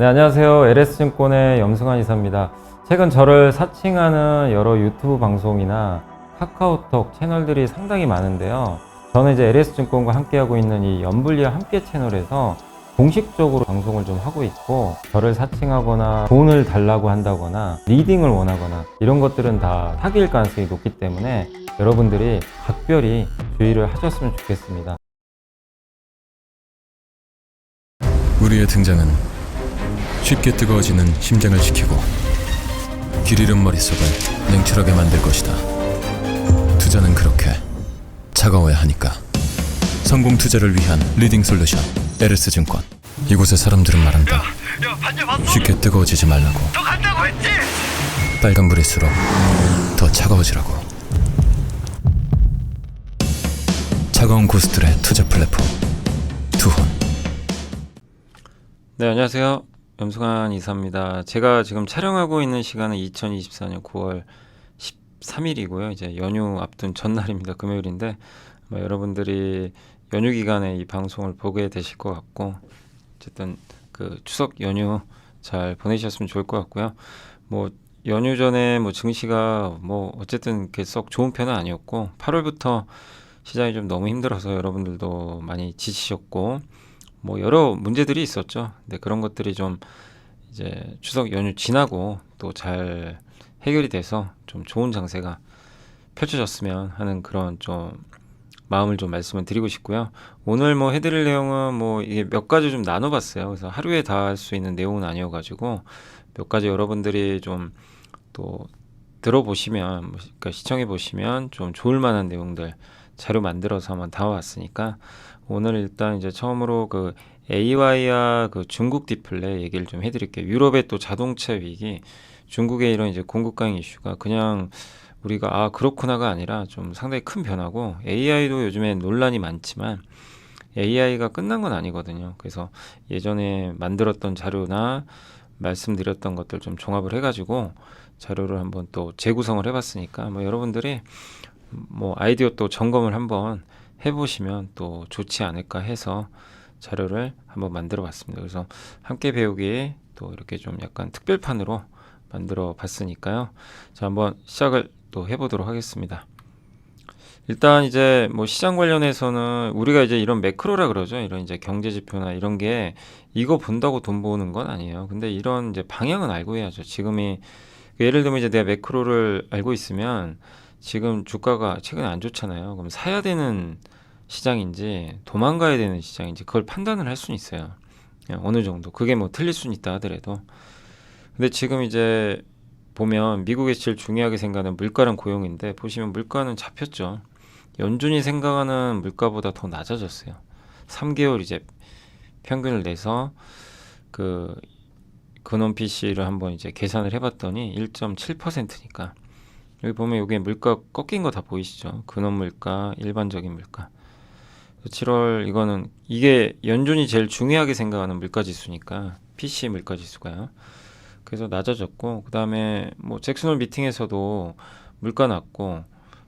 네, 안녕하세요. LS증권의 염승환 이사입니다. 최근 저를 사칭하는 여러 유튜브 방송이나 카카오톡 채널들이 상당히 많은데요. 저는 이제 LS증권과 함께하고 있는 이 연불리와 함께 채널에서 공식적으로 방송을 좀 하고 있고, 저를 사칭하거나 돈을 달라고 한다거나 리딩을 원하거나 이런 것들은 다 사기일 가능성이 높기 때문에 여러분들이 각별히 주의를 하셨으면 좋겠습니다. 우리의 등장은 쉽게 뜨거워지는 심장을 지키고 길 잃은 머릿속을 냉철하게 만들 것이다. 투자는 그렇게 차가워야 하니까. 성공 투자를 위한 리딩 솔루션 LS증권. 이곳의 사람들은 말한다. 쉽게 뜨거워지지 말라고. 빨간불일수록 더 차가워지라고. 차가운 고수들의 투자 플랫폼 투혼. 네, 안녕하세요. 염승환 이사입니다. 제가 지금 촬영하고 있는 시간은 2024년 9월 13일이고요. 이제 연휴 앞둔 전날입니다. 금요일인데 아마 여러분들이 연휴 기간에 이 방송을 보게 되실 것 같고, 어쨌든 그 추석 연휴 잘 보내셨으면 좋을 것 같고요. 뭐 연휴 전에 뭐 증시가 뭐 어쨌든 이렇게 썩 좋은 편은 아니었고, 8월부터 시장이 좀 너무 힘들어서 여러분들도 많이 지치셨고, 뭐 여러 문제들이 있었죠. 근데 그런 것들이 좀 이제 추석 연휴 지나고 또 잘 해결이 돼서 좀 좋은 장세가 펼쳐졌으면 하는 그런 좀 마음을 좀 말씀을 드리고 싶고요. 오늘 뭐 해드릴 내용은 뭐 이게 몇 가지 좀 나눠봤어요. 그래서 하루에 다 할 수 있는 내용은 아니어가지고 몇 가지 여러분들이 좀 또 들어보시면, 그러니까 시청해 보시면 좀 좋을 만한 내용들 자료 만들어서 한번 담아봤으니까, 오늘 일단 이제 처음으로 그 AY와 그 중국 디플레 얘기를 좀 해드릴게요. 유럽의 또 자동차 위기, 중국의 이런 이제 공급 강행 이슈가 그냥 우리가 그렇구나가 아니라 좀 상당히 큰 변화고, AI도 요즘에 논란이 많지만 AI가 끝난 건 아니거든요. 그래서 예전에 만들었던 자료나 말씀드렸던 것들 좀 종합을 해가지고 자료를 한번 또 재구성을 해봤으니까, 뭐 여러분들이 뭐 아이디어 또 점검을 한번 해보시면 또 좋지 않을까 해서 자료를 한번 만들어 봤습니다. 그래서 함께 배우기 또 이렇게 좀 약간 특별판으로 만들어 봤으니까요. 자, 한번 시작을 또 해보도록 하겠습니다. 일단 이제 뭐 시장 관련해서는 우리가 이제 이런 매크로라 그러죠. 이런 이제 경제 지표나 이런 게 이거 본다고 돈 버는 건 아니에요. 근데 이런 이제 방향은 알고 해야죠. 지금이 예를 들면 이제 내가 매크로를 알고 있으면 지금 주가가 최근에 안 좋잖아요. 그럼 사야 되는 시장인지 도망가야 되는 시장인지 그걸 판단을 할 수는 있어요. 어느 정도. 그게 뭐 틀릴 수는 있다 하더라도. 근데 지금 이제 보면 미국에 제일 중요하게 생각하는 물가랑 고용인데, 보시면 물가는 잡혔죠. 연준이 생각하는 물가보다 더 낮아졌어요. 3개월 이제 평균을 내서 그 근원 PC를 한번 이제 계산을 해봤더니 1.7%니까 여기 보면 이게 물가 꺾인 거 다 보이시죠? 근원 물가, 일반적인 물가. 7월 이거는 이게 연준이 제일 중요하게 생각하는 물가 지수니까 PC 물가 지수가요. 그래서 낮아졌고, 그 다음에 뭐 잭슨홀 미팅에서도 물가 낮고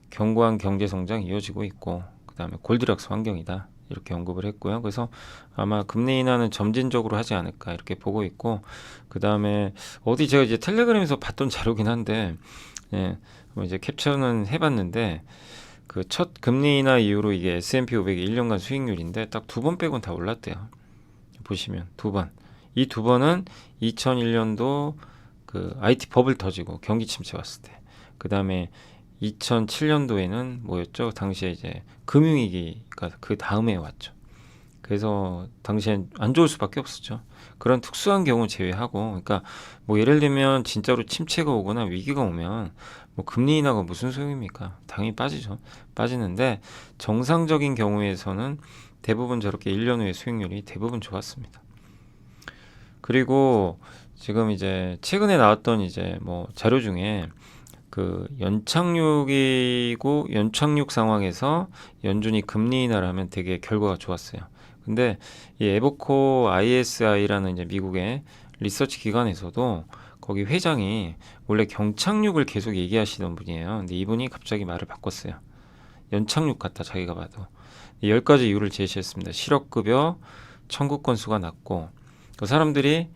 견고한 경제 성장 이어지고 있고, 그 다음에 골디락스 환경이다 이렇게 언급을 했고요. 그래서 아마 금리 인하는 점진적으로 하지 않을까 이렇게 보고 있고, 그 다음에 어디 제가 이제 텔레그램에서 봤던 자료긴 한데, 뭐 이제 캡처는 해봤는데, 그 첫 금리 인하 이후로 이게 S&P 500의 1년간 수익률인데 딱 2번 빼곤 다 올랐대요. 보시면 2번. 이 2번은 2001년도 그 IT 버블 터지고 경기 침체 왔을 때. 그 다음에 2007년도에는 뭐였죠? 당시에 이제 금융위기가 그 다음에 왔죠. 그래서 당시엔 안 좋을 수밖에 없었죠. 그런 특수한 경우 제외하고, 그러니까 뭐 예를 들면 진짜로 침체가 오거나 위기가 오면 뭐 금리 인하가 무슨 소용입니까? 당연히 빠지죠. 빠지는데 정상적인 경우에서는 대부분 저렇게 1년 후에 수익률이 대부분 좋았습니다. 그리고 지금 이제 최근에 나왔던 이제 뭐 자료 중에 그 연착륙이고, 연착륙 상황에서 연준이 금리 인하를 하면 되게 결과가 좋았어요. 근데 이 에보코 ISI라는 이제 미국의 리서치 기관에서도 거기 회장이 원래 경착륙을 계속 얘기하시던 분이에요. 근데 이분이 갑자기 말을 바꿨어요. 연착륙 같다 자기가 봐도. 10가지 이유를 제시했습니다. 실업급여 청구 건수가 낮고, 그 사람들이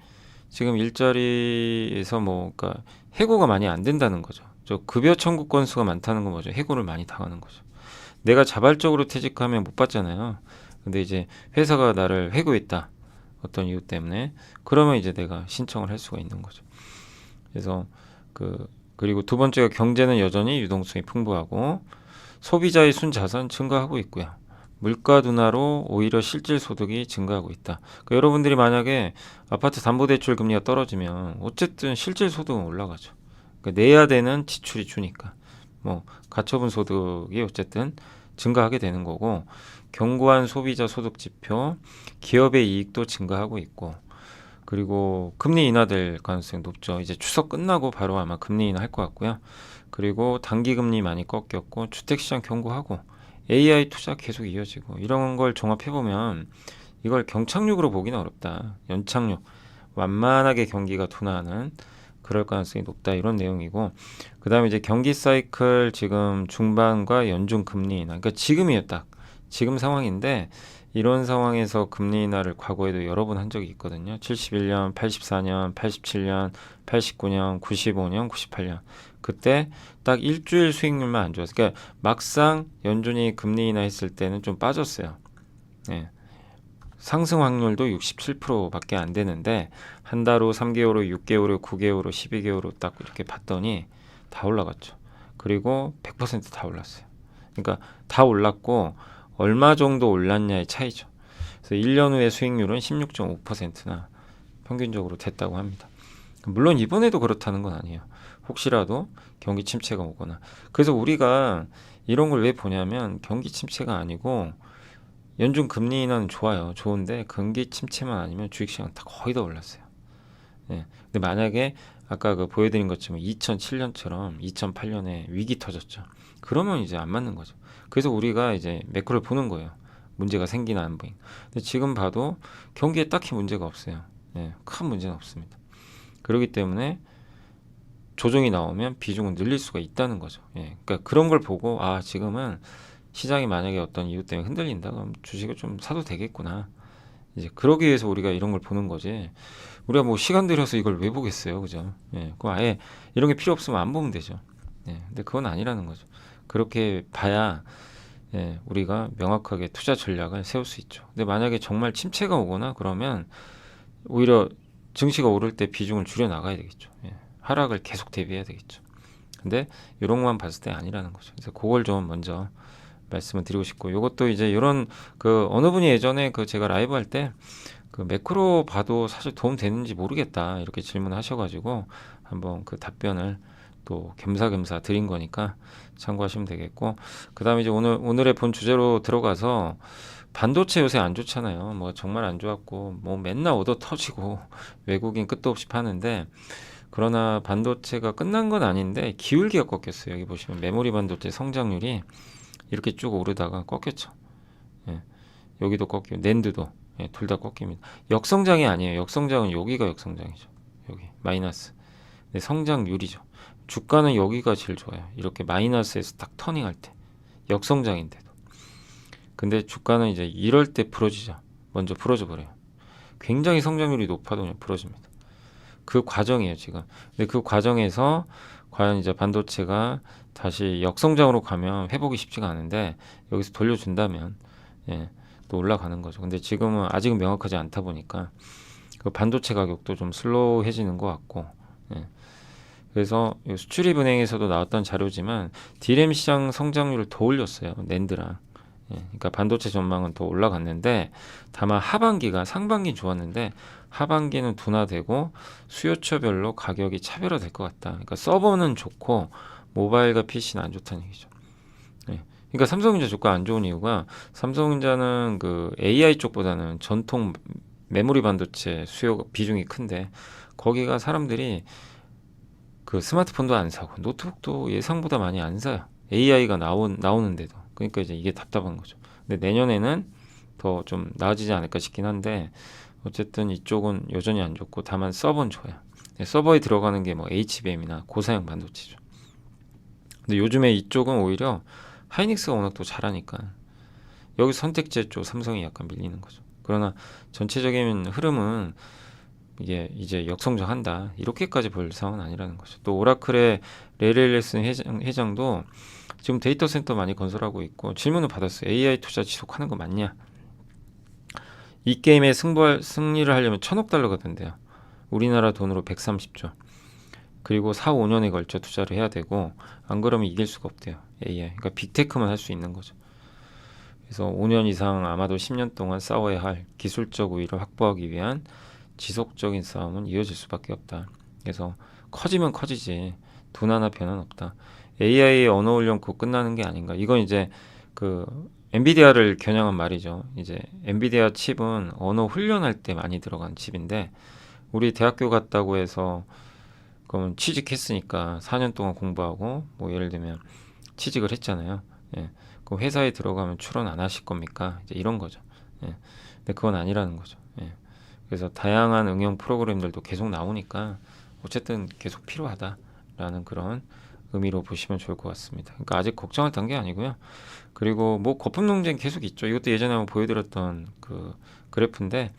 지금 일자리에서 뭐 그러니까 해고가 많이 안 된다는 거죠. 저 급여 청구 건수가 많다는 건 뭐죠? 해고를 많이 당하는 거죠. 내가 자발적으로 퇴직하면 못 받잖아요. 근데 이제 회사가 나를 해고했다. 어떤 이유 때문에 그러면 이제 내가 신청을 할 수가 있는 거죠. 그래서 그리고 두 번째가 경제는 여전히 유동성이 풍부하고 소비자의 순자산 증가하고 있고요. 물가 둔화로 오히려 실질 소득이 증가하고 있다. 그러니까 여러분들이 만약에 아파트 담보대출 금리가 떨어지면 어쨌든 실질 소득은 올라가죠. 그러니까 내야 되는 지출이 주니까 뭐 가처분 소득이 어쨌든 증가하게 되는 거고 견고한 소비자 소득 지표, 기업의 이익도 증가하고 있고 그리고 금리 인하될 가능성이 높죠. 이제 추석 끝나고 바로 아마 금리 인하할 것 같고요. 그리고 단기 금리 많이 꺾였고 주택시장 견고하고 AI 투자 계속 이어지고 이런 걸 종합해 보면 이걸 경착륙으로 보기는 어렵다. 연착륙, 완만하게 경기가 둔화하는 그럴 가능성이 높다 이런 내용이고 그다음에 이제 경기 사이클 지금 중반과 연중 금리 인하 그러니까 지금이에요 딱 지금 상황인데 이런 상황에서 금리 인하를 과거에도 여러 번 한 적이 있거든요. 71년, 84년, 87년, 89년, 95년, 98년 그때 딱 일주일 수익률만 안 좋았어요. 그러니까 막상 연준이 금리 인하했을 때는 좀 빠졌어요. 예. 상승 확률도 67%밖에 안 되는데 한 달 후, 3개월 후, 6개월 후, 9개월 후, 12개월 후 딱 이렇게 봤더니 다 올라갔죠. 그리고 100%다 올랐어요. 그러니까 다 올랐고 얼마 정도 올랐냐의 차이죠. 그래서 1년 후의 수익률은 16.5%나 평균적으로 됐다고 합니다. 물론 이번에도 그렇다는 건 아니에요. 혹시라도 경기 침체가 오거나. 그래서 우리가 이런 걸 왜 보냐면 경기 침체가 아니고 연준 금리 인하는 좋아요. 좋은데 경기 침체만 아니면 주식시장 다 거의 다 올랐어요. 예. 근데 만약에 아까 그 보여드린 것처럼 2007년처럼 2008년에 위기 터졌죠. 그러면 이제 안 맞는 거죠. 그래서 우리가 이제 매크로를 보는 거예요. 문제가 생기나 안 보이나. 근데 지금 봐도 경기에 딱히 문제가 없어요. 예. 큰 문제는 없습니다. 그렇기 때문에 조정이 나오면 비중은 늘릴 수가 있다는 거죠. 예. 그러니까 그런 걸 보고 아 지금은 시장이 만약에 어떤 이유 때문에 흔들린다 그럼 주식을 좀 사도 되겠구나. 이제 그러기 위해서 우리가 이런 걸 보는 거지. 우리가 뭐 시간 들여서 이걸 왜 보겠어요, 그죠? 예, 그 아예 이런 게 필요 없으면 안 보면 되죠. 예, 근데 그건 아니라는 거죠. 그렇게 봐야 예, 우리가 명확하게 투자 전략을 세울 수 있죠. 근데 만약에 정말 침체가 오거나 그러면 오히려 증시가 오를 때 비중을 줄여 나가야 되겠죠. 예, 하락을 계속 대비해야 되겠죠. 근데 이런 것만 봤을 때 아니라는 거죠. 그래서 그걸 좀 먼저 말씀을 드리고 싶고 이것도 이제 이런 그 어느 분이 예전에 그 제가 라이브 할 때 그 매크로 봐도 사실 도움 되는지 모르겠다 이렇게 질문하셔가지고 한번 그 답변을 또 겸사겸사 드린 거니까 참고하시면 되겠고 그 다음에 이제 오늘의 본 주제로 들어가서 반도체 요새 안 좋잖아요. 뭐 정말 안 좋았고 뭐 맨날 얻어 터지고 외국인 끝도 없이 파는데 그러나 반도체가 끝난 건 아닌데 기울기가 꺾였어요. 여기 보시면 메모리 반도체 성장률이 이렇게 쭉 오르다가 꺾였죠. 예, 여기도 꺾이고 낸드도 예, 둘 다 꺾입니다. 역성장이 아니에요. 역성장은 여기가 역성장이죠. 여기 마이너스. 근데 성장률이죠. 주가는 여기가 제일 좋아요. 이렇게 마이너스에서 딱 터닝할 때 역성장인데도. 근데 주가는 이제 이럴 때 부러지죠. 먼저 부러져 버려요. 굉장히 성장률이 높아도 그냥 부러집니다. 그 과정이에요 지금. 근데 그 과정에서 과연 이제 반도체가 다시 역성장으로 가면 회복이 쉽지가 않은데 여기서 돌려준다면 예, 또 올라가는 거죠. 근데 지금은 아직은 명확하지 않다 보니까 그 반도체 가격도 좀 슬로우해지는 것 같고 예. 그래서 수출입은행에서도 나왔던 자료지만 D램 시장 성장률을 더 올렸어요. 낸드랑. 예, 그러니까 반도체 전망은 더 올라갔는데 다만 하반기가 상반기는 좋았는데 하반기는 둔화되고 수요처별로 가격이 차별화될 것 같다. 그러니까 서버는 좋고 모바일과 PC는 안 좋다는 얘기죠. 예. 그러니까 삼성전자 주가 안 좋은 이유가 삼성전자는 그 AI 쪽보다는 전통 메모리 반도체 수요 비중이 큰데 거기가 사람들이 그 스마트폰도 안 사고 노트북도 예상보다 많이 안 사요. AI가 나오는데도. 그러니까 이제 이게 답답한 거죠. 근데 내년에는 더 좀 나아지지 않을까 싶긴 한데 어쨌든 이쪽은 여전히 안 좋고 다만 서버는 좋아요. 서버에 들어가는 게 뭐 HBM이나 고사양 반도체죠. 근데 요즘에 이쪽은 오히려 하이닉스가 워낙 또 잘하니까 여기 선택제 쪽 삼성이 약간 밀리는 거죠. 그러나 전체적인 흐름은 이게 이제 역성장한다 이렇게까지 볼 상황은 아니라는 거죠. 또 오라클의 레리 앨리슨 회장도 지금 데이터 센터 많이 건설하고 있고 질문을 받았어요. AI 투자 지속하는 거 맞냐? 이 게임의 승리를 하려면 1,000억 달러가 된대요. 우리나라 돈으로 130조. 그리고 4, 5년에 걸쳐 투자를 해야 되고 안 그러면 이길 수가 없대요. AI. 그러니까 빅테크만 할 수 있는 거죠. 그래서 5년 이상 아마도 10년 동안 싸워야 할 기술적 우위를 확보하기 위한 지속적인 싸움은 이어질 수밖에 없다. 그래서 커지면 커지지 둔 하나 변화는 없다. AI의 언어 훈련 곧 끝나는 게 아닌가. 이건 이제 그 엔비디아를 겨냥한 말이죠. 이제 엔비디아 칩은 언어 훈련할 때 많이 들어간 칩인데 우리 대학교 갔다고 해서 그러면 취직했으니까 4년 동안 공부하고 뭐 예를 들면 취직을 했잖아요. 예. 그럼 회사에 들어가면 출원 안 하실 겁니까? 이제 이런 거죠. 예. 근데 그건 아니라는 거죠. 예. 그래서 다양한 응용 프로그램들도 계속 나오니까 어쨌든 계속 필요하다라는 그런 의미로 보시면 좋을 것 같습니다. 그러니까 아직 걱정할 단계 아니고요. 그리고 뭐 거품 논쟁 계속 있죠. 이것도 예전에 한번 보여드렸던 그 그래프인데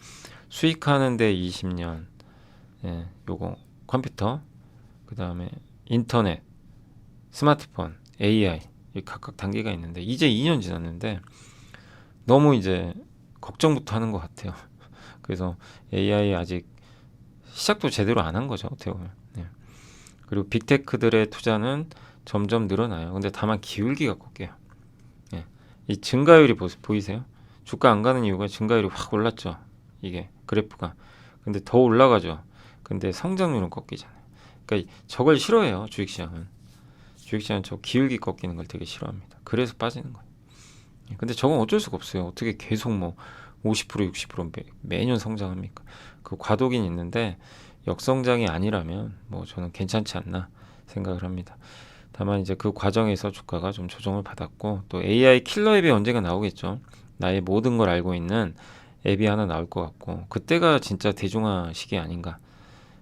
수익하는데 20년, 예, 요거 컴퓨터, 그 다음에 인터넷, 스마트폰, AI 이 각각 단계가 있는데 이제 2년 지났는데 너무 이제 걱정부터 하는 것 같아요. 그래서 AI 아직 시작도 제대로 안 한 거죠. 어떻게 보면. 예. 그리고 빅테크들의 투자는 점점 늘어나요. 근데 다만 기울기가 꺾여요. 예. 이 증가율이 보이세요? 주가 안 가는 이유가 증가율이 확 올랐죠. 이게 그래프가. 근데 더 올라가죠. 근데 성장률은 꺾이잖아요. 그러니까 저걸 싫어해요. 주식시장은. 주식시장은 저 기울기 꺾이는 걸 되게 싫어합니다. 그래서 빠지는 거예요. 예. 근데 저건 어쩔 수가 없어요. 어떻게 계속 뭐 50% 60% 매년 성장합니까? 그 과도기는 있는데 역성장이 아니라면 뭐 저는 괜찮지 않나 생각을 합니다. 다만 이제 그 과정에서 주가가 좀 조정을 받았고 또 AI 킬러 앱이 언젠가 나오겠죠. 나의 모든 걸 알고 있는 앱이 하나 나올 것 같고 그때가 진짜 대중화 시기 아닌가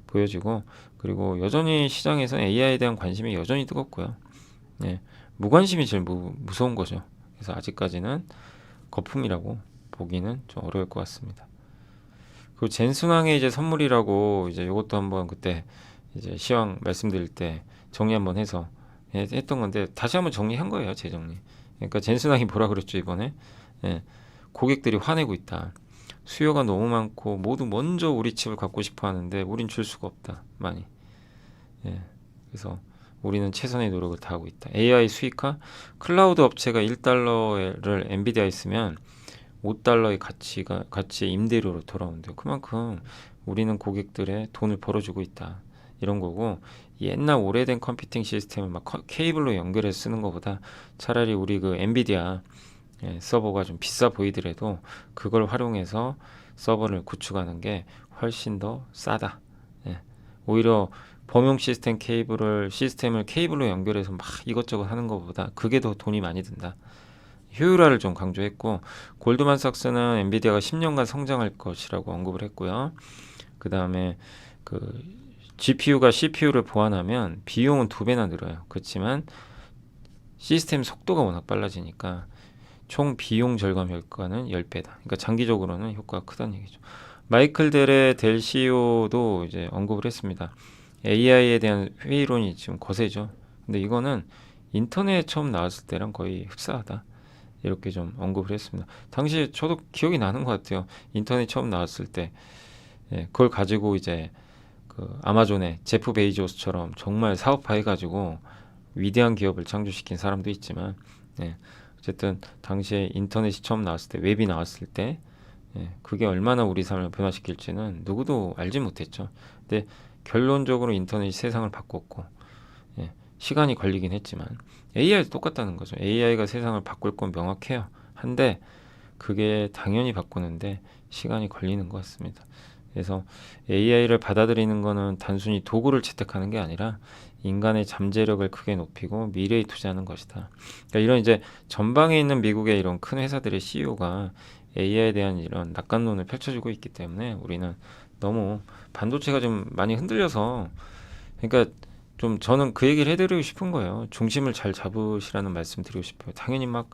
보여지고 그리고 여전히 시장에서 AI에 대한 관심이 여전히 뜨겁고요. 예, 무관심이 제일 무서운 거죠. 그래서 아직까지는 거품이라고 보기는 좀 어려울 것 같습니다. 그 젠순왕의 이제 선물이라고 이제 이것도 한번 그때 이제 시황 말씀드릴 때 정리 한번 해서 했던 건데 다시 한번 정리한 거예요. 재정리. 그러니까 젠순왕이 뭐라 그랬죠 이번에? 예, 고객들이 화내고 있다. 수요가 너무 많고 모두 먼저 우리 칩을 갖고 싶어 하는데 우린 줄 수가 없다. 많이. 예, 그래서 우리는 최선의 노력을 다하고 있다. AI 수익화? 클라우드 업체가 1달러를 엔비디아에 쓰면 5달러의 가치의 임대료로 돌아온대요. 그만큼 우리는 고객들의 돈을 벌어주고 있다. 이런 거고 옛날 오래된 컴퓨팅 시스템을 막 케이블로 연결해서 쓰는 것보다 차라리 우리 그 엔비디아 서버가 좀 비싸 보이더라도 그걸 활용해서 서버를 구축하는 게 훨씬 더 싸다. 예. 오히려 범용 시스템을 케이블로 연결해서 막 이것저것 하는 것보다 그게 더 돈이 많이 든다. 효율화를 좀 강조했고 골드만삭스는 엔비디아가 10년간 성장할 것이라고 언급을 했고요. 그 다음에 그 GPU가 CPU를 보완하면 비용은 2배나 늘어요. 그렇지만 시스템 속도가 워낙 빨라지니까 총 비용 절감 효과는 10배다. 그러니까 장기적으로는 효과가 크다는 얘기죠. 마이클 델의 CEO도 이제 언급을 했습니다. AI에 대한 회의론이 지금 거세죠. 근데 이거는 인터넷 처음 나왔을 때랑 거의 흡사하다. 이렇게 좀 언급을 했습니다. 당시에 저도 기억이 나는 것 같아요. 인터넷 처음 나왔을 때 그걸 가지고 이제 그 아마존의 제프 베이조스처럼 정말 사업화해가지고 위대한 기업을 창조시킨 사람도 있지만 어쨌든 당시에 인터넷이 처음 나왔을 때 웹이 나왔을 때 그게 얼마나 우리 삶을 변화시킬지는 누구도 알지 못했죠. 근데 결론적으로 인터넷이 세상을 바꿨고 시간이 걸리긴 했지만 AI도 똑같다는 거죠. AI가 세상을 바꿀 건 명확해요. 한데 그게 당연히 바꾸는데 시간이 걸리는 것 같습니다. 그래서 AI를 받아들이는 거는 단순히 도구를 채택하는 게 아니라 인간의 잠재력을 크게 높이고 미래에 투자하는 것이다. 그러니까 이런 이제 전방에 있는 미국의 이런 큰 회사들의 CEO가 AI에 대한 이런 낙관론을 펼쳐주고 있기 때문에 우리는 너무 반도체가 좀 많이 흔들려서 그러니까 좀 저는 그 얘기를 해드리고 싶은 거예요. 중심을 잘 잡으시라는 말씀 드리고 싶어요. 당연히 막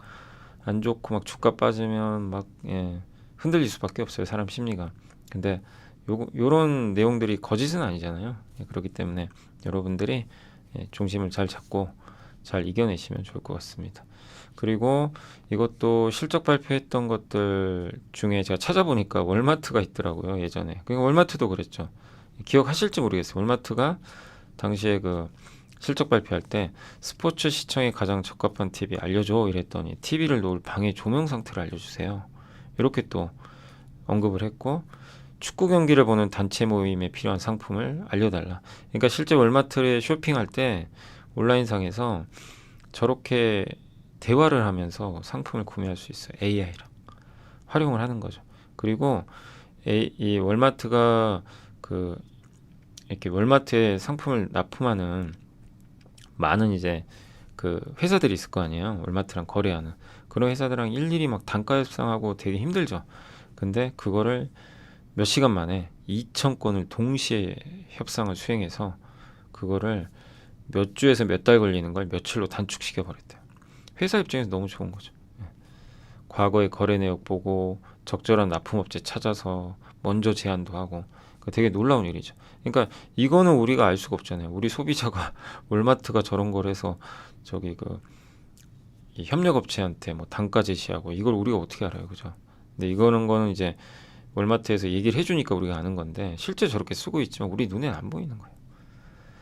안 좋고 막 주가 빠지면 막 흔들릴 수밖에 없어요. 사람 심리가. 근데 요런 내용들이 거짓은 아니잖아요. 그렇기 때문에 여러분들이 중심을 잘 잡고 잘 이겨내시면 좋을 것 같습니다. 그리고 이것도 실적 발표했던 것들 중에 제가 찾아보니까 월마트가 있더라고요. 예전에. 그러니까 월마트도 그랬죠. 기억하실지 모르겠어요. 월마트가 당시에 그 실적 발표할 때 스포츠 시청에 가장 적합한 TV 알려줘 이랬더니 TV를 놓을 방의 조명 상태를 알려주세요. 이렇게 또 언급을 했고, 축구 경기를 보는 단체 모임에 필요한 상품을 알려달라. 그러니까 실제 월마트에 쇼핑할 때 온라인상에서 저렇게 대화를 하면서 상품을 구매할 수 있어요. AI랑 활용을 하는 거죠. 그리고 이 월마트가 그 이렇게 월마트에 상품을 납품하는 많은 이제 그 회사들이 있을 거 아니에요. 월마트랑 거래하는 그런 회사들랑 일일이 막 단가 협상하고 되게 힘들죠. 근데 그거를 몇 시간 만에 2,000건을 동시에 협상을 수행해서 그거를 몇 주에서 몇 달 걸리는 걸 며칠로 단축시켜 버렸대요. 회사 입장에서 너무 좋은 거죠. 과거의 거래 내역 보고 적절한 납품업체 찾아서 먼저 제안도 하고 되게 놀라운 일이죠. 그러니까 이거는 우리가 알 수가 없잖아요. 우리 소비자가 월마트가 저런 걸 해서 저기 이 협력업체한테 뭐 단가 제시하고 이걸 우리가 어떻게 알아요, 그죠? 근데 이거는 이제 월마트에서 얘기를 해주니까 우리가 아는 건데 실제 저렇게 쓰고 있지만 우리 눈에는 안 보이는 거예요.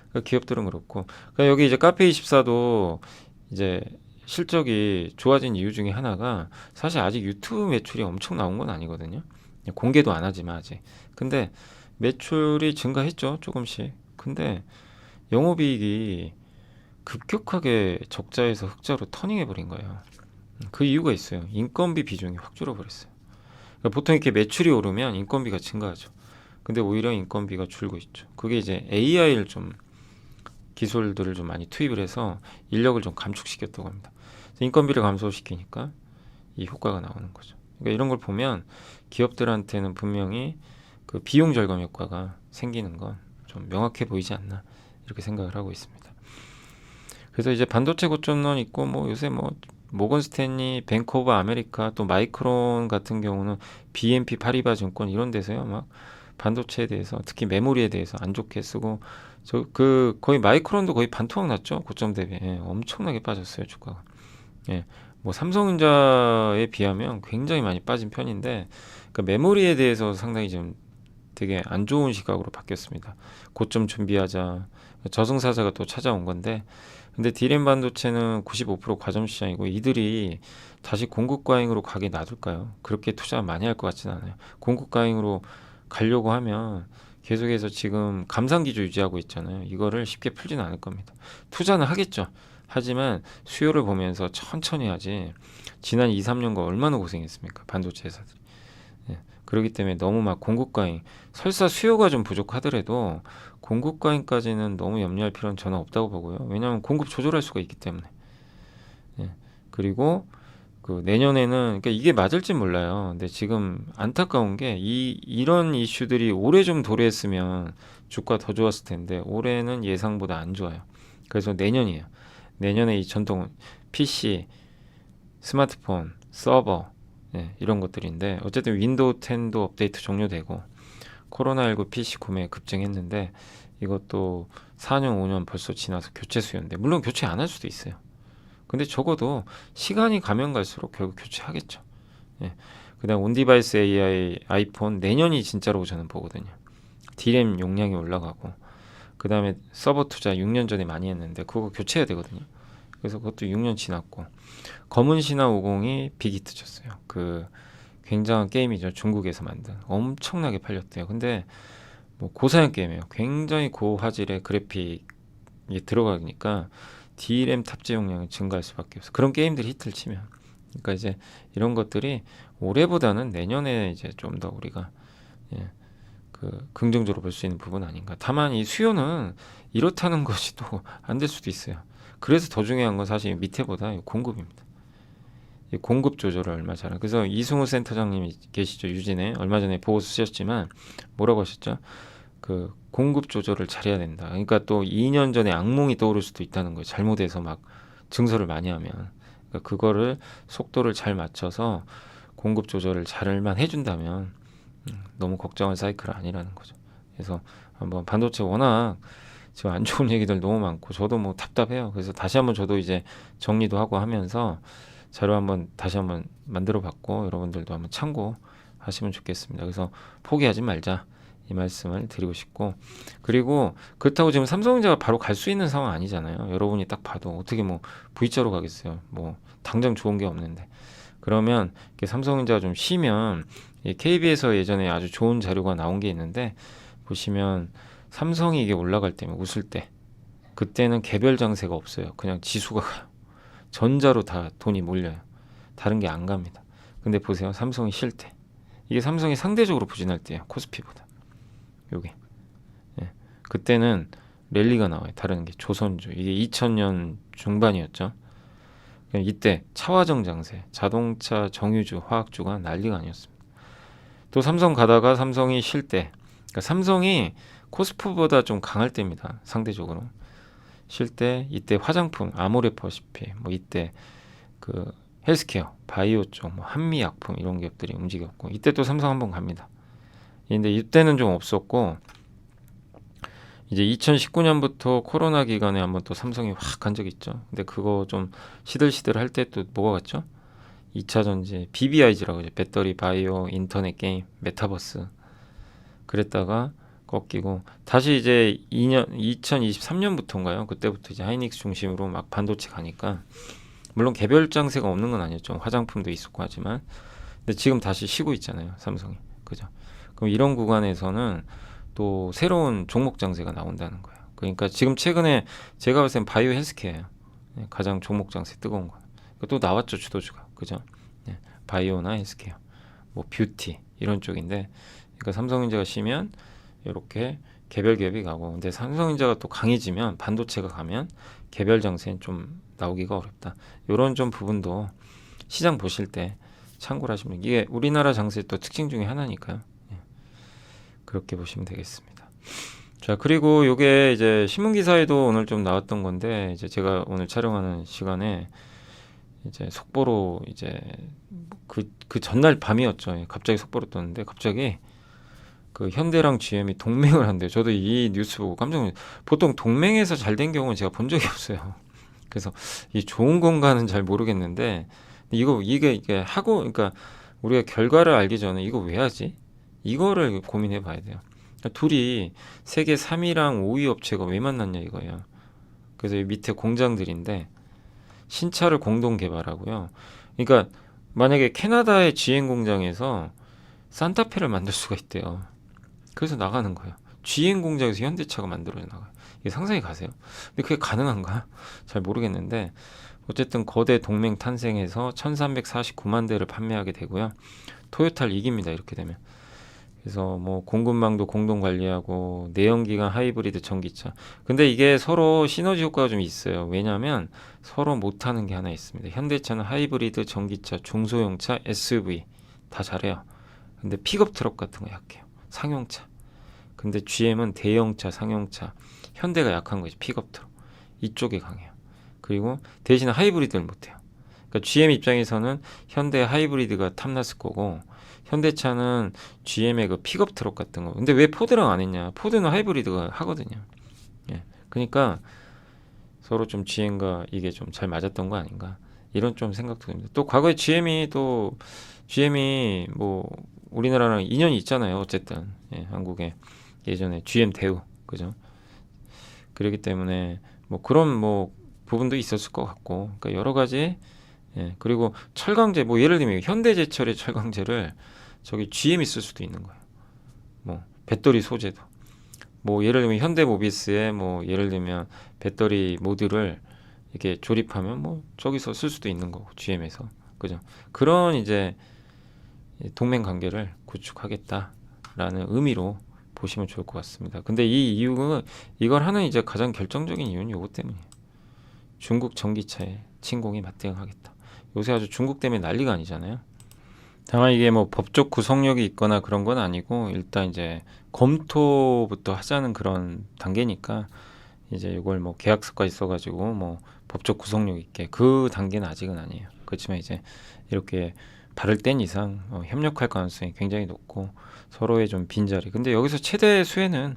그러니까 기업들은 그렇고, 그러니까 여기 이제 카페24도 이제 실적이 좋아진 이유 중에 하나가 사실 아직 유튜브 매출이 엄청 나온 건 아니거든요. 공개도 안 하지만 아직. 근데 매출이 증가했죠, 조금씩. 근데 영업이익이 급격하게 적자에서 흑자로 터닝해 버린 거예요. 그 이유가 있어요. 인건비 비중이 확 줄어버렸어요. 그러니까 보통 이렇게 매출이 오르면 인건비가 증가하죠. 근데 오히려 인건비가 줄고 있죠. 그게 이제 AI를 좀 기술들을 좀 많이 투입을 해서 인력을 좀 감축시켰다고 합니다. 인건비를 감소시키니까 이 효과가 나오는 거죠. 그러니까 이런 걸 보면 기업들한테는 분명히 그 비용 절감 효과가 생기는 건 좀 명확해 보이지 않나 이렇게 생각을 하고 있습니다. 그래서 이제 반도체 고점론 있고 뭐 요새 뭐 모건 스탠리, 뱅크 오브 아메리카 또 마이크론 같은 경우는 BNP 파리바 증권 이런 데서요 막 반도체에 대해서 특히 메모리에 대해서 안 좋게 쓰고 거의 마이크론도 거의 반토막 났죠. 고점 대비 엄청나게 빠졌어요 주가가. 뭐 삼성전자에 비하면 굉장히 많이 빠진 편인데 그러니까 메모리에 대해서 상당히 좀 되게 안 좋은 시각으로 바뀌었습니다. 고점 준비하자 저승사자가 또 찾아온 건데, 근데 D램 반도체는 95% 과점 시장이고 이들이 다시 공급 과잉으로 가게 놔둘까요? 그렇게 투자 많이 할 것 같지는 않아요. 공급 과잉으로 가려고 하면 계속해서 지금 감산 기조 유지하고 있잖아요. 이거를 쉽게 풀지는 않을 겁니다. 투자는 하겠죠. 하지만 수요를 보면서 천천히 하지 지난 2, 3년간 얼마나 고생했습니까? 반도체 회사들이. 그렇기 때문에 너무 막 공급 과잉, 설사 수요가 좀 부족하더라도 공급 과잉까지는 너무 염려할 필요는 저는 없다고 보고요. 왜냐하면 공급 조절할 수가 있기 때문에. 그리고 그 내년에는 그러니까 이게 맞을지 몰라요. 근데 지금 안타까운 게 이런 이슈들이 올해 좀 도래했으면 주가 더 좋았을 텐데 올해는 예상보다 안 좋아요. 그래서 내년이에요. 내년에 이 전통 PC, 스마트폰, 서버 이런 것들인데 어쨌든 윈도우 10도 업데이트 종료되고 코로나19 PC 구매 급증했는데 이것도 4년 5년 벌써 지나서 교체 수요인데 물론 교체 안 할 수도 있어요. 근데 적어도 시간이 가면 갈수록 결국 교체하겠죠. 그다음 온디바이스 AI 아이폰 내년이 진짜로 저는 보거든요. D램 용량이 올라가고 그 다음에 서버 투자 6년 전에 많이 했는데 그거 교체해야 되거든요. 그래서 그것도 6년 지났고 검은 신화 50이 빅히트 쳤어요. 그 굉장한 게임이죠. 중국에서 만든 엄청나게 팔렸대요. 근데 뭐 고사양 게임이에요. 굉장히 고화질의 그래픽이 들어가니까 D램 탑재 용량이 증가할 수밖에 없어요. 그런 게임들이 히트를 치면. 그러니까 이제 이런 것들이 올해보다는 내년에 이제 좀 더 우리가 긍정적으로 볼 수 있는 부분 아닌가. 다만 이 수요는 이렇다는 것이 또 안 될 수도 있어요. 그래서 더 중요한 건 사실 밑에보다 공급입니다. 이 공급 조절을 얼마 잘하는. 그래서 이승우 센터장님이 계시죠. 유진에 얼마 전에 보고 쓰셨지만 뭐라고 하셨죠? 그 공급 조절을 잘해야 된다. 그러니까 또 2년 전에 악몽이 떠오를 수도 있다는 거예요. 잘못해서 막 증설을 많이 하면. 그러니까 그거를 속도를 잘 맞춰서 공급 조절을 잘만 해준다면 너무 걱정할 사이클은 아니라는 거죠. 그래서 한번 반도체 워낙 지금 안 좋은 얘기들 너무 많고 저도 뭐 답답해요. 그래서 다시 한번 저도 이제 정리도 하고 하면서 자료 한번 다시 한번 만들어 봤고 여러분들도 한번 참고하시면 좋겠습니다. 그래서 포기하지 말자 이 말씀을 드리고 싶고, 그리고 그렇다고 지금 삼성전자가 바로 갈 수 있는 상황 아니잖아요. 여러분이 딱 봐도 어떻게 뭐 V자로 가겠어요. 뭐 당장 좋은 게 없는데. 그러면 이렇게 삼성전자가 좀 쉬면 이 KB에서 예전에 아주 좋은 자료가 나온 게 있는데 보시면 삼성이 이게 올라갈 때면 웃을 때 그때는 개별 장세가 없어요. 그냥 지수가 가요. 전자로 다 돈이 몰려요. 다른 게 안 갑니다. 근데 보세요. 삼성이 쉴 때 이게 삼성이 상대적으로 부진할 때예요. 코스피보다. 요게 그때는 랠리가 나와요. 다른 게 조선주 이게 2000년 중반이었죠. 이때 차화정 장세, 자동차, 정유주, 화학주가 난리가 아니었습니다. 또 삼성 가다가 삼성이 쉴 때, 그러니까 삼성이 코스프보다 좀 강할 때입니다. 상대적으로 쉴 때 이때 화장품, 아모레퍼시피, 뭐 이때 그 헬스케어, 바이오 쪽, 뭐 한미약품 이런 기업들이 움직였고 이때 또 삼성 한번 갑니다. 근데 이때는 좀 없었고 이제 2019년부터 코로나 기간에 한번 또 삼성이 확 간 적이 있죠. 근데 그거 좀 시들시들 할 때 또 뭐가 갔죠? 2차 전지, BBIG라고 하죠. 배터리, 바이오, 인터넷 게임, 메타버스. 그랬다가 꺾이고 다시 이제 2023년부터인가요? 그때부터 이제 하이닉스 중심으로 막 반도체 가니까 물론 개별 장세가 없는 건 아니었죠. 화장품도 있었고 하지만 근데 지금 다시 쉬고 있잖아요. 삼성이. 그죠? 그럼 이런 구간에서는 또 새로운 종목 장세가 나온다는 거예요. 그러니까 지금 최근에 제가 봤을 땐 바이오 헬스케어예요. 가장 종목 장세 뜨거운 거. 또 나왔죠 주도주가. 그죠? 바이오나 헬스케어, 뭐 뷰티 이런 쪽인데, 그러니까 삼성전자가 쉬면 이렇게 개별 기업이 가고, 근데 삼성전자가 또 강해지면 반도체가 가면 개별 장세는 좀 나오기가 어렵다. 이런 좀 부분도 시장 보실 때 참고를 하시면 이게 우리나라 장세 또 특징 중에 하나니까요. 그렇게 보시면 되겠습니다. 자, 그리고 요게 이제 신문 기사에도 오늘 좀 나왔던 건데 이제 제가 오늘 촬영하는 시간에 이제 속보로 이제 그 전날 밤이었죠. 갑자기 속보로 떴는데 갑자기 그 현대랑 GM이 동맹을 한대요. 저도 이 뉴스 보고 깜짝 놀랐어요. 보통 동맹에서 잘 된 경우는 제가 본 적이 없어요. 그래서 이 좋은 건가는 잘 모르겠는데 이게 하고, 그러니까 우리가 결과를 알기 전에 이거 왜 하지? 이거를 고민해 봐야 돼요. 둘이 세계 3위랑 5위 업체가 왜 만났냐 이거예요. 그래서 이 밑에 공장들인데 신차를 공동 개발하고요. 그러니까 만약에 캐나다의 GM 공장에서 산타페를 만들 수가 있대요. 그래서 나가는 거예요. GM 공장에서 현대차가 만들어져 나가요. 이게 상상이 가세요? 근데 그게 가능한가? 잘 모르겠는데 어쨌든 거대 동맹 탄생해서 1349만 대를 판매하게 되고요. 토요타를 이깁니다. 이렇게 되면. 그래서 뭐 공급망도 공동 관리하고 내연기관 하이브리드 전기차. 근데 이게 서로 시너지 효과가 좀 있어요. 왜냐하면 서로 못하는 게 하나 있습니다. 현대차는 하이브리드 전기차, 중소형차, SUV 다 잘해요. 근데 픽업 트럭 같은 거 약해요. 상용차. 근데 GM은 대형차, 상용차. 현대가 약한 거지. 픽업 트럭. 이쪽에 강해요. 그리고 대신 하이브리드를 못해요. 그러니까 GM 입장에서는 현대 하이브리드가 탐났을 거고 현대차는 GM의 그 픽업 트럭 같은 거. 근데 왜 포드랑 안 했냐? 포드는 하이브리드가 하거든요. 그러니까 서로 좀 GM과 이게 좀 잘 맞았던 거 아닌가? 이런 좀 생각도 듭니다. 또 과거에 GM이 뭐 우리나라랑 인연이 있잖아요. 어쨌든 한국에 예전에 GM 대우, 그죠? 그렇기 때문에 뭐 그런 뭐 부분도 있었을 것 같고, 그러니까 여러 가지. 그리고 철강제, 뭐 예를 들면 현대제철의 철강제를 저기 GM이 쓸 수도 있는 거예요. 뭐 배터리 소재도, 뭐 예를 들면 현대모비스에 뭐 예를 들면 배터리 모듈을 이렇게 조립하면 뭐 저기서 쓸 수도 있는 거고 GM에서, 그죠? 그런 이제 동맹 관계를 구축하겠다라는 의미로 보시면 좋을 것 같습니다. 근데 이 이유는 이걸 하는 이제 가장 결정적인 이유는 요거 때문이에요. 중국 전기차에 침공이 맞대응하겠다. 요새 아주 중국 때문에 난리가 아니잖아요. 다만 이게 뭐 법적 구속력이 있거나 그런 건 아니고 일단 이제 검토부터 하자는 그런 단계니까 이제 이걸 뭐 계약서까지 써가지고 뭐 법적 구속력 있게 그 단계는 아직은 아니에요. 그렇지만 이제 이렇게 발을 뗀 이상 협력할 가능성이 굉장히 높고 서로의 좀 빈자리. 근데 여기서 최대 수혜는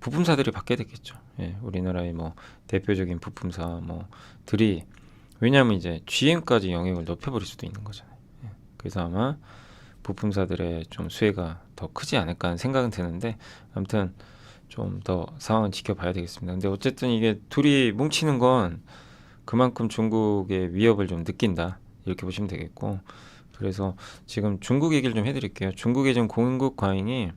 부품사들이 받게 되겠죠. 예, 우리나라의 뭐 대표적인 부품사 뭐들이 왜냐하면 이제 GM까지 영역을 넓혀버릴 수도 있는 거잖아요. 예, 그래서 아마 부품사들의 좀 수혜가 더 크지 않을까 하는 생각은 드는데 아무튼 좀 더 상황은 지켜봐야 되겠습니다. 근데 어쨌든 이게 둘이 뭉치는 건 그만큼 중국의 위협을 좀 느낀다 이렇게 보시면 되겠고 그래서 지금 중국 얘기를 좀 해드릴게요. 중국의 지금 공급 과잉이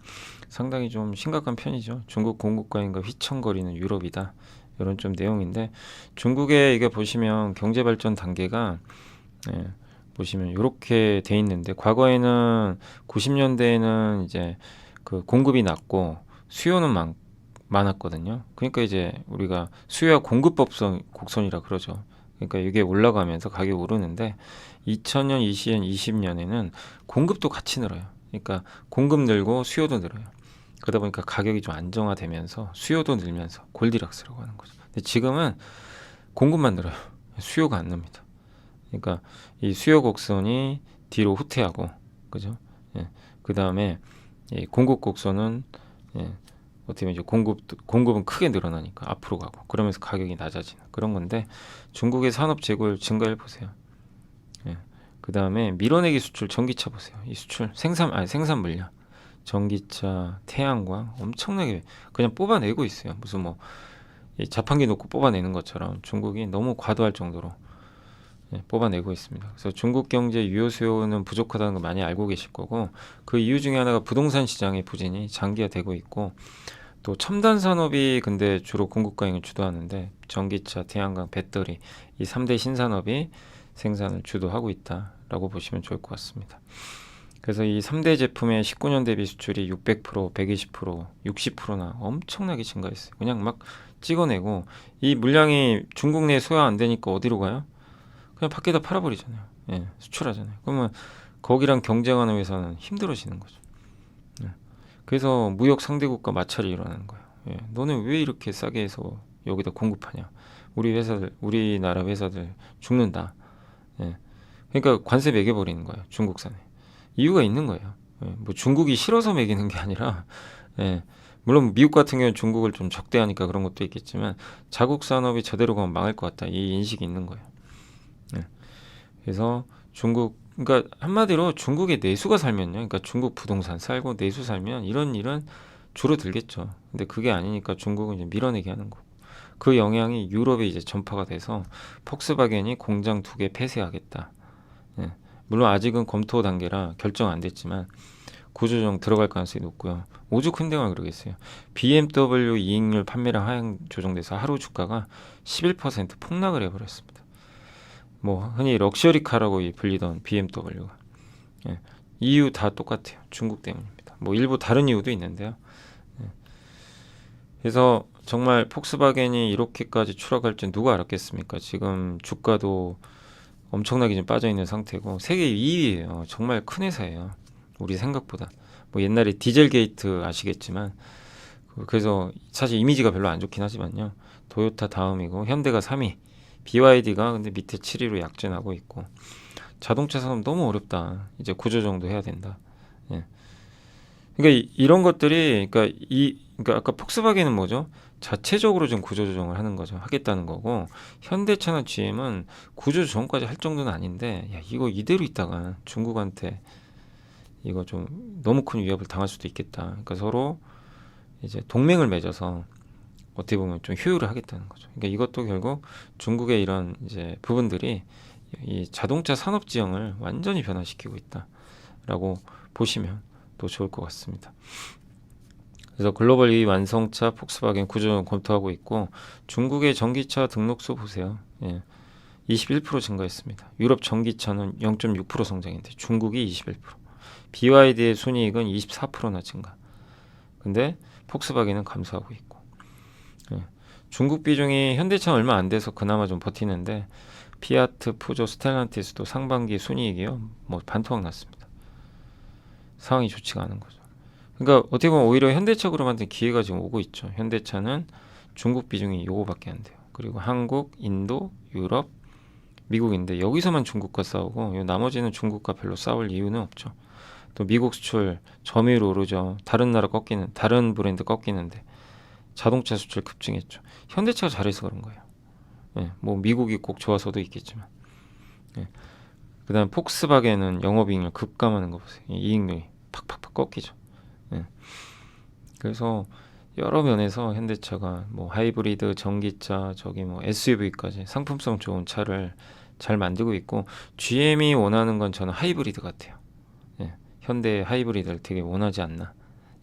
상당히 좀 심각한 편이죠. 중국 공급 과잉과 휘청거리는 유럽이다 이런 좀 내용인데 중국의 이게 보시면 경제 발전 단계가 예, 보시면 이렇게 돼 있는데 과거에는 90년대에는 이제 그 공급이 낮고 수요는 많았거든요. 그러니까 이제 우리가 수요와 공급 곡선이라 그러죠. 그러니까 이게 올라가면서 가격이 오르는데 2000년, 20년, 20년에는 공급도 같이 늘어요. 그러니까 공급 늘고 수요도 늘어요. 그러다 보니까 가격이 좀 안정화되면서 수요도 늘면서 골디락스라고 하는 거죠. 근데 지금은 공급만 늘어요. 수요가 안 늡니다. 그러니까 이 수요 곡선이 뒤로 후퇴하고 그죠? 예. 그 다음에 이 공급 곡선은 예. 어떻게 보면 이제 공급은 크게 늘어나니까 앞으로 가고 그러면서 가격이 낮아지는 그런 건데 중국의 산업 재고를 증가해 보세요. 예. 그 다음에 밀어내기 수출 전기차 보세요. 이 수출 생산 물량 전기차 태양광 엄청나게 그냥 뽑아내고 있어요. 무슨 뭐 이 자판기 놓고 뽑아내는 것처럼 중국이 너무 과도할 정도로 예, 뽑아내고 있습니다. 그래서 중국 경제 유효 수요는 부족하다는 거 많이 알고 계실 거고 그 이유 중에 하나가 부동산 시장의 부진이 장기화되고 있고 또 첨단 산업이 근데 주로 공급 과잉을 주도하는데 전기차, 태양광, 배터리 이 3대 신산업이 생산을 주도하고 있다라고 보시면 좋을 것 같습니다. 그래서 이 3대 제품의 19년 대비 수출이 600%, 120%, 60%나 엄청나게 증가했어요. 그냥 막 찍어내고 이 물량이 중국 내에 소화 안 되니까 어디로 가요? 그냥 밖에다 팔아버리잖아요. 예, 수출하잖아요. 그러면 거기랑 경쟁하는 회사는 힘들어지는 거죠. 예. 그래서 무역 상대국가 마찰이 일어나는 거예요. 예, 너는 왜 이렇게 싸게 해서 여기다 공급하냐? 우리나라 회사들 죽는다. 예. 그러니까 관세 매겨버리는 거예요. 중국산에. 이유가 있는 거예요. 예, 뭐 중국이 싫어서 매기는 게 아니라, 예, 물론 미국 같은 경우는 중국을 좀 적대하니까 그런 것도 있겠지만 자국 산업이 저대로 가면 망할 것 같다. 이 인식이 있는 거예요. 예. 그래서 그러니까 한마디로 중국의 내수가 살면요. 그러니까 중국 부동산 살고 내수 살면 이런 일은 줄어들겠죠. 근데 그게 아니니까 중국은 이제 밀어내게 하는 거고. 그 영향이 유럽에 이제 전파가 돼서 폭스바겐이 공장 2개 폐쇄하겠다. 예. 물론 아직은 검토 단계라 결정 안 됐지만 구조조정 들어갈 가능성이 높고요. 오죽 흔들면 그러겠어요. BMW 이익률 판매량 하향 조정돼서 하루 주가가 11% 폭락을 해버렸습니다. 뭐 흔히 럭셔리카라고 불리던 BMW가 예. 이유 다 똑같아요. 중국 때문입니다. 뭐 일부 다른 이유도 있는데요. 예. 그래서 정말 폭스바겐이 이렇게까지 추락할 줄 누가 알았겠습니까? 지금 주가도 엄청나게 좀 빠져 있는 상태고 세계 2위예요. 정말 큰 회사예요. 우리 생각보다. 뭐 옛날에 디젤 게이트 아시겠지만 그래서 사실 이미지가 별로 안 좋긴 하지만요. 토요타 다음이고 현대가 3위. BYD가 근데 밑에 7위로 약진하고 있고 자동차 산업 너무 어렵다. 이제 구조조정도 해야 된다. 예. 그러니까 이런 것들이 그러니까 아까 폭스바겐은 뭐죠? 자체적으로 좀 구조조정을 하는 거죠. 하겠다는 거고 현대차나 GM은 구조조정까지 할 정도는 아닌데 야, 이거 이대로 있다가 중국한테 이거 좀 너무 큰 위협을 당할 수도 있겠다. 그러니까 서로 이제 동맹을 맺어서 어떻게 보면 좀 효율을 하겠다는 거죠. 그러니까 이것도 결국 중국의 이런 이제 부분들이 이 자동차 산업 지형을 완전히 변화시키고 있다라고 보시면 또 좋을 것 같습니다. 그래서 글로벌 2위 완성차 폭스바겐 구조조정 검토하고 있고 중국의 전기차 등록수 보세요. 예, 21% 증가했습니다. 유럽 전기차는 0.6% 성장인데 중국이 21%. BYD의 순이익은 24%나 증가. 근데 폭스바겐은 감소하고 있고. 예, 중국 비중이 현대차는 얼마 안 돼서 그나마 좀 버티는데 피아트, 푸조, 스텔란티스도 상반기 순이익이요. 뭐 반토막 났습니다. 상황이 좋지가 않은 거죠. 그러니까 어떻게 보면 오히려 현대차로 만든 기회가 지금 오고 있죠. 현대차는 중국 비중이 요거밖에 안 돼요. 그리고 한국, 인도, 유럽 미국인데 여기서만 중국과 싸우고 요 나머지는 중국과 별로 싸울 이유는 없죠. 또 미국 수출 점유율 오르죠. 다른 브랜드 꺾이는데 자동차 수출 급증했죠. 현대차가 잘해서 그런 거예요. 예, 뭐 미국이 꼭 좋아서도 있겠지만. 예. 그다음 폭스바겐은 영업이익률 급감하는 거 보세요. 이익률이 팍팍팍 꺾이죠. 예. 그래서 여러 면에서 현대차가 뭐 하이브리드, 전기차, 저기 뭐 SUV까지 상품성 좋은 차를 잘 만들고 있고 GM이 원하는 건 저는 하이브리드 같아요. 예. 현대 하이브리드를 되게 원하지 않나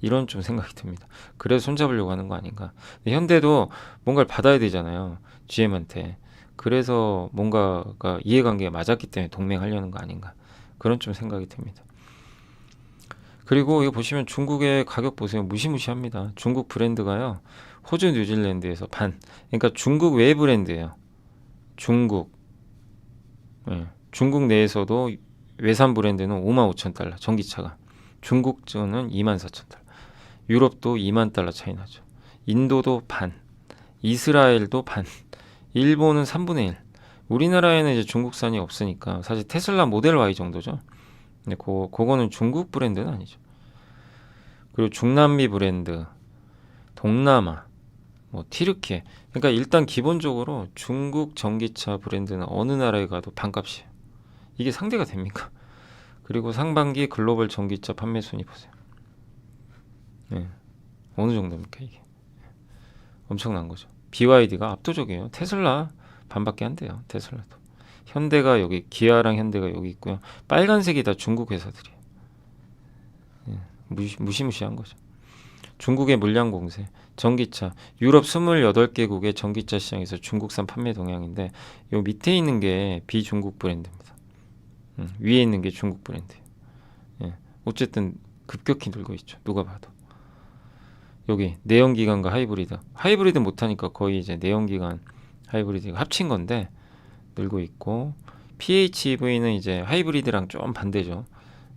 이런 좀 생각이 듭니다. 그래서 손잡으려고 하는 거 아닌가. 근데 현대도 뭔가를 받아야 되잖아요. GM한테. 그래서 뭔가가 이해관계가 맞았기 때문에 동맹하려는 거 아닌가. 그런 좀 생각이 듭니다. 그리고 이거 보시면 중국의 가격 보세요. 무시무시합니다. 중국 브랜드가요. 호주, 뉴질랜드에서 그러니까 중국 외 브랜드예요. 중국. 예. 중국 내에서도 외산 브랜드는 55,000달러 전기차가. 중국전은 24,000달러. 유럽도 2만 달러 차이 나죠. 인도도 반. 이스라엘도 반. 일본은 3분의 1. 우리나라에는 이제 중국산이 없으니까 사실 테슬라 모델 Y 정도죠. 근데 그거는 중국 브랜드는 아니죠. 그리고 중남미 브랜드, 동남아, 뭐 티르키예. 그러니까 일단 기본적으로 중국 전기차 브랜드는 어느 나라에 가도 반값이에요. 이게 상대가 됩니까? 그리고 상반기 글로벌 전기차 판매 순위 보세요. 네. 어느 정도입니까 이게? 엄청난 거죠. BYD가 압도적이에요. 테슬라 반밖에 안 돼요. 테슬라도. 현대가 여기, 기아랑 현대가 여기 있고요. 빨간색이 다 중국 회사들이에요. 예, 무시무시한 거죠. 중국의 물량 공세, 전기차, 유럽 28개국의 전기차 시장에서 중국산 판매 동향인데 요 밑에 있는 게 비중국 브랜드입니다. 위에 있는 게 중국 브랜드예요. 예, 어쨌든 급격히 늘고 있죠. 누가 봐도. 여기 내연기관과 하이브리드 못하니까 거의 이제 내연기관 하이브리드가 합친 건데 늘고 있고 PHEV는 이제 하이브리드랑 좀 반대죠.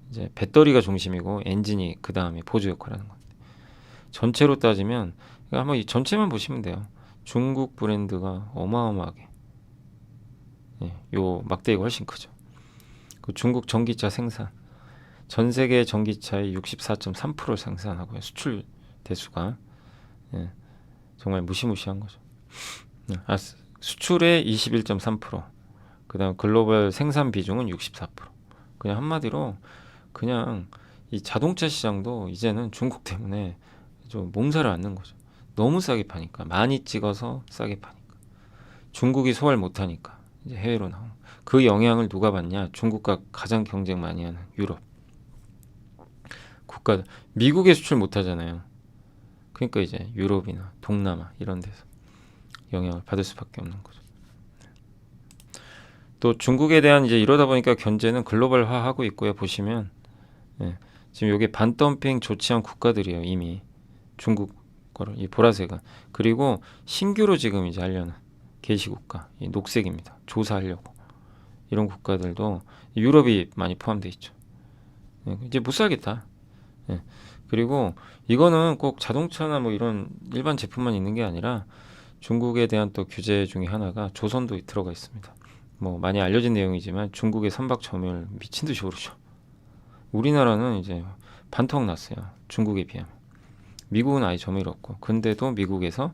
이제 배터리가 중심이고 엔진이 그 다음에 보조 역할하는 건데 전체로 따지면 한번 이 전체만 보시면 돼요. 중국 브랜드가 어마어마하게 요 막대기가 훨씬 크죠. 그 중국 전기차 생산 전 세계 전기차의 64.3%를 생산하고요. 수출 대수가 정말 무시무시한 거죠. 수출의 21.3%, 그다음 글로벌 생산 비중은 64%. 그냥 한마디로 그냥 이 자동차 시장도 이제는 중국 때문에 좀 몸살을 앓는 거죠. 너무 싸게 파니까 많이 찍어서 싸게 파니까 중국이 소화를 못하니까 이제 해외로 나오는 그 영향을 누가 받냐? 중국과 가장 경쟁 많이 하는 유럽 국가들. 미국에 수출 못하잖아요. 그러니까 이제 유럽이나 동남아 이런 데서 영향을 받을 수밖에 없는 거죠. 또 중국에 대한 이제 이러다 보니까 견제는 글로벌화하고 있고요. 보시면 지금 이게 반덤핑 조치한 국가들이에요. 이미 중국 거를 이 보라색은. 그리고 신규로 지금 이제 하려는 게시국가 이 녹색입니다. 조사하려고 이런 국가들도 유럽이 많이 포함되어 있죠. 이제 못 살겠다. 그리고 이거는 꼭 자동차나 뭐 이런 일반 제품만 있는 게 아니라 중국에 대한 또 규제 중에 하나가 조선도 들어가 있습니다. 뭐 많이 알려진 내용이지만 중국의 선박 점유율 미친 듯이 오르죠. 우리나라는 이제 반토막 났어요. 중국에 비하면. 미국은 아예 점유율 없고 근데도 미국에서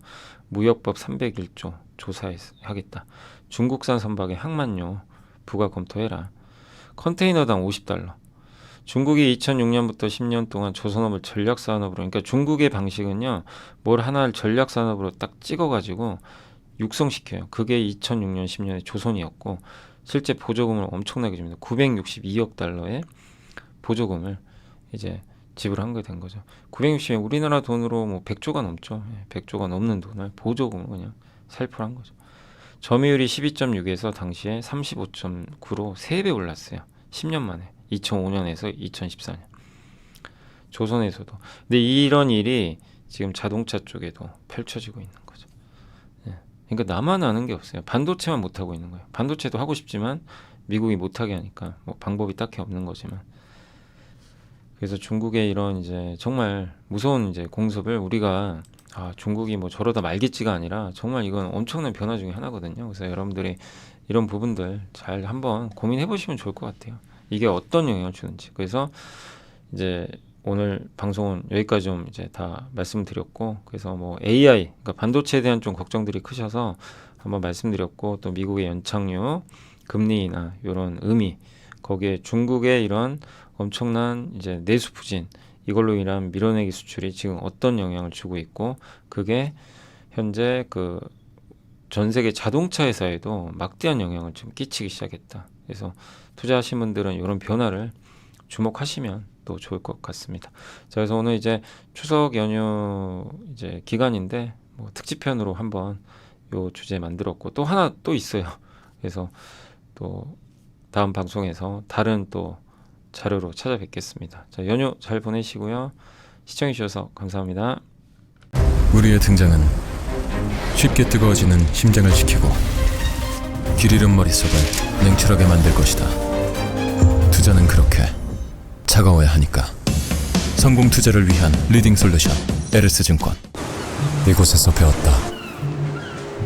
무역법 301조 조사하겠다. 중국산 선박의 항만료 부과 검토해라. 컨테이너당 50달러. 중국이 2006년부터 10년 동안 조선업을 전략산업으로, 그러니까 중국의 방식은요, 뭘 하나를 전략산업으로 딱 찍어가지고 육성시켜요. 그게 2006년, 10년에 조선이었고, 실제 보조금을 엄청나게 줍니다. 962억 달러의 보조금을 이제 지불한 게 된 거죠. 960억, 우리나라 돈으로 뭐 100조가 넘죠. 100조가 넘는 돈을 보조금을 그냥 살포한 거죠. 점유율이 12.6에서 당시에 35.9로 3배 올랐어요. 10년 만에. 2005년에서 2014년. 조선에서도. 근데 이런 일이 지금 자동차 쪽에도 펼쳐지고 있는 거죠. 그러니까 나만 아는 게 없어요. 반도체만 못하고 있는 거예요. 반도체도 하고 싶지만 미국이 못하게 하니까 뭐 방법이 딱히 없는 거지만. 그래서 중국의 이런 이제 정말 무서운 이제 공습을 우리가 중국이 뭐 저러다 말겠지가 아니라 정말 이건 엄청난 변화 중에 하나거든요. 그래서 여러분들이 이런 부분들 잘 한번 고민해 보시면 좋을 것 같아요. 이게 어떤 영향을 주는지. 그래서 이제 오늘 방송은 여기까지 좀 이제 다 말씀드렸고, 그래서 뭐 AI, 그러니까 반도체에 대한 좀 걱정들이 크셔서 한번 말씀드렸고, 또 미국의 연착륙, 금리 인하 이런 의미, 거기에 중국의 이런 엄청난 이제 내수 부진, 이걸로 인한 밀어내기 수출이 지금 어떤 영향을 주고 있고, 그게 현재 그 전 세계 자동차 회사에도 막대한 영향을 좀 끼치기 시작했다. 그래서 투자하신 분들은 이런 변화를 주목하시면 또 좋을 것 같습니다. 자, 그래서 오늘 이제 추석 연휴 이제 기간인데 뭐 특집편으로 한번 요 주제 만들었고, 또 하나 또 있어요. 그래서 또 다음 방송에서 다른 또 자료로 찾아뵙겠습니다. 자, 연휴 잘 보내시고요. 시청해 주셔서 감사합니다. 우리의 등장은 쉽게 뜨거워지는 심장을 지키고 길 잃은 머릿속을 냉철하게 만들 것이다. 투자는 그렇게 차가워야 하니까. 성공 투자를 위한 리딩 솔루션 에르스증권. 이곳에서 배웠다.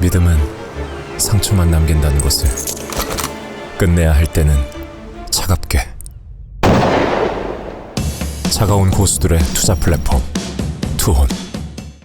믿음은 상처만 남긴다는 것을. 끝내야 할 때는 차갑게. 차가운 고수들의 투자 플랫폼 투혼.